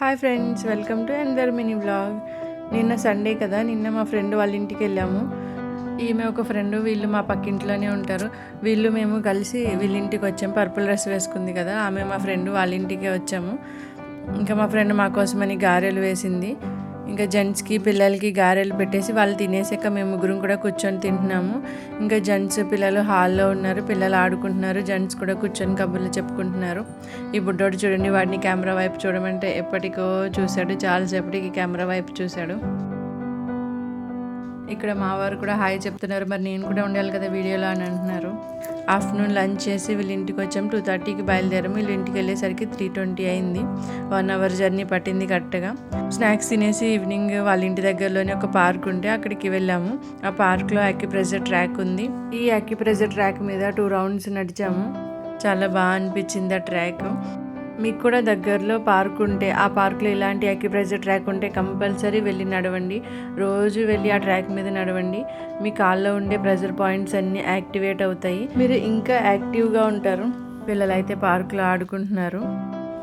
Hi friends, welcome to another mini vlog. నిన్న Sunday కదా, నిన్న మా ఫ్రెండ్ వాళ్ళ ఇంటికి వెళ్ళాము. ఈమె ఒక ఫ్రెండ్, వీళ్ళు మా పక్కింట్లోనే ఉంటారు. మేము కలిసి వీళ్ళ ఇంటికి వచ్చాము. పర్పుల్ డ్రెస్ వేసుకుంది కదా ఆమె, మా ఫ్రెండ్ వాళ్ళ ఇంటికే వచ్చాము. ఇంకా మా ఫ్రెండ్ మా కోసమని గారెలు వేసింది. ఇంకా జెంట్స్కి పిల్లలకి గారెలు పెట్టేసి వాళ్ళు తినేసాక మేము ముగ్గురం కూడా కూర్చొని తింటున్నాము. ఇంకా జెంట్స్ పిల్లలు హాల్లో ఉన్నారు, పిల్లలు ఆడుకుంటున్నారు. జెంట్స్ కూడా కూర్చొని కబుర్లు చెప్పుకుంటున్నారు. ఈ బుడ్డోడు చూడండి, వాడిని కెమెరా వైపు చూడమంటే ఎప్పటికో చూశాడు, చాలాసేపటికి కెమెరా వైపు చూశాడు. ఇక్కడ మా వారు కూడా హాయ్ చెప్తున్నారు. మరి నేను కూడా ఉండాలి కదా వీడియోలో అని అంటున్నారు. ఆఫ్టర్నూన్ లంచ్ చేసి వీళ్ళ ఇంటికి వచ్చాము. 2:30కి బయలుదేరాము. వీళ్ళ ఇంటికి వెళ్ళేసరికి 3:20 అయింది. 1 అవర్ జర్నీ పట్టింది కరెక్ట్గా. స్నాక్స్ తినేసి ఈవినింగ్ వాళ్ళ ఇంటి దగ్గరలోనే ఒక పార్క్ ఉంటే అక్కడికి వెళ్ళాము. ఆ పార్క్లో యాక్యుప్రెషర్ ట్రాక్ ఉంది. ఈ యాక్యుప్రెషర్ ట్రాక్ మీద 2 రౌండ్స్ నడిచాము. చాలా బాగా అనిపించింది ఆ ట్రాక్. మీకు కూడా దగ్గరలో పార్క్ ఉంటే, ఆ పార్క్లో ఇలాంటి యాక్యుప్రెషర్ ట్రాక్ ఉంటే కంపల్సరీ వెళ్ళి నడవండి. రోజు వెళ్ళి ఆ ట్రాక్ మీద నడవండి. మీ కాల్లో ఉండే ప్రెషర్ పాయింట్స్ అన్నీ యాక్టివేట్ అవుతాయి. మీరు ఇంకా యాక్టివ్గా ఉంటారు. పిల్లలు అయితే పార్క్లో ఆడుకుంటున్నారు.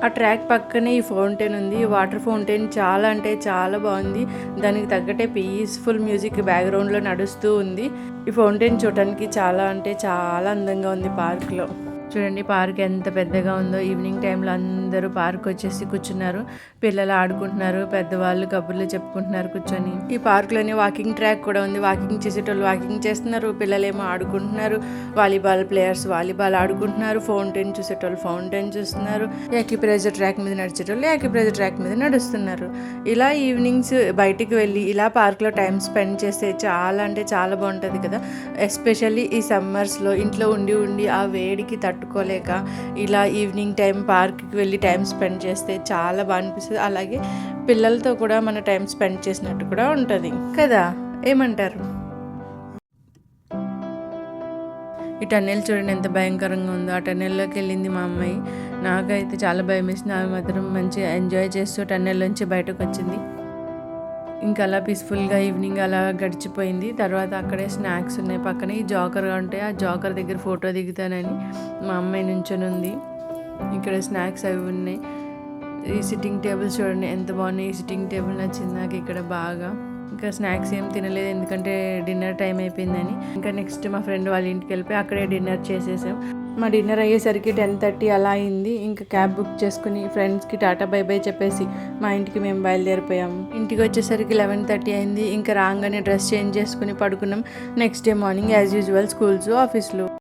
ఆ ట్రాక్ పక్కనే ఈ ఫౌంటైన్ ఉంది. ఈ వాటర్ ఫౌంటైన్ చాలా అంటే చాలా బాగుంది. దానికి తగ్గట్టే పీస్ఫుల్ మ్యూజిక్ బ్యాక్గ్రౌండ్లో నడుస్తూ ఉంది. ఈ ఫౌంటైన్ చూడటానికి చాలా అంటే చాలా అందంగా ఉంది పార్క్లో. చూడండి పార్క్ ఎంత పెద్దగా ఉందో. ఈవినింగ్ టైంలో అందరూ పార్క్ వచ్చేసి కూర్చున్నారు. పిల్లలు ఆడుకుంటున్నారు, పెద్దవాళ్ళు కబుర్లు చెప్పుకుంటున్నారు కూర్చొని. ఈ పార్క్లోనే వాకింగ్ ట్రాక్ కూడా ఉంది. వాకింగ్ చేసేటోళ్ళు వాకింగ్ చేస్తున్నారు, పిల్లలేమో ఆడుకుంటున్నారు. వాలీబాల్ ప్లేయర్స్ వాలీబాల్ ఆడుకుంటున్నారు. ఫౌంటైన్ చూసేటోళ్ళు ఫౌంటైన్ చూస్తున్నారు. యాక్యుప్రెషర్ ట్రాక్ మీద నడిచేటోళ్ళు యాక్యుప్రెషర్ ట్రాక్ మీద నడుస్తున్నారు. ఇలా ఈవినింగ్స్ బయటికి వెళ్ళి ఇలా పార్క్లో టైం స్పెండ్ చేస్తే చాలా అంటే చాలా బాగుంటుంది కదా. ఎస్పెషల్లీ ఈ సమ్మర్స్లో ఇంట్లో ఉండి ఉండి ఆ వేడికి తట్టుకోలేక ఇలా ఈవినింగ్ టైం పార్క్కి వెళ్ళి టైం స్పెండ్ చేస్తే చాలా బాగా అనిపిస్తుంది. అలాగే పిల్లలతో కూడా మన టైం స్పెండ్ చేసినట్టు కూడా ఉంటుంది కదా, ఏమంటారు? ఈ టన్నెల్ చూడండి ఎంత భయంకరంగా ఉందో. ఆ టన్నెల్లోకి వెళ్ళింది మా అమ్మాయి. నాకైతే చాలా భయం వేసింది. ఆమె మాత్రం మంచిగా ఎంజాయ్ చేస్తూ టన్నెల్ నుంచి బయటకు వచ్చింది. ఇంకా అలా పీస్ఫుల్గా ఈవినింగ్ అలా గడిచిపోయింది. తర్వాత అక్కడే స్నాక్స్ ఉన్నాయి పక్కనే. ఈ జోకర్ ఉంటే ఆ జోకర్ దగ్గర ఫోటో దిగుతానని మా అమ్మాయి నుంచొని ఉంది. ఇక్కడ స్నాక్స్ అవి ఉన్నాయి. ఈ సిట్టింగ్ టేబుల్స్ చూడండి ఎంత బాగున్నాయి. ఈ సిట్టింగ్ టేబుల్ నచ్చింది నాకు ఇక్కడ బాగా. ఇంకా స్నాక్స్ ఏం తినలేదు ఎందుకంటే డిన్నర్ టైం అయిపోయిందని. ఇంకా నెక్స్ట్ మా ఫ్రెండ్ వాళ్ళ ఇంటికి వెళ్ళిపోయి అక్కడే డిన్నర్ చేసేసాం. మా డిన్నర్ అయ్యేసరికి 10:30 అలా అయింది. ఇంకా క్యాబ్ బుక్ చేసుకుని ఫ్రెండ్స్కి టాటా బై బై చెప్పేసి మా ఇంటికి మేము బయలుదేరిపోయాము. ఇంటికి వచ్చేసరికి 11:30 అయింది. ఇంకా రాగానే డ్రెస్ చేంజ్ చేసుకుని పడుకున్నాం. Next day morning as usual schools ఆఫీస్లో.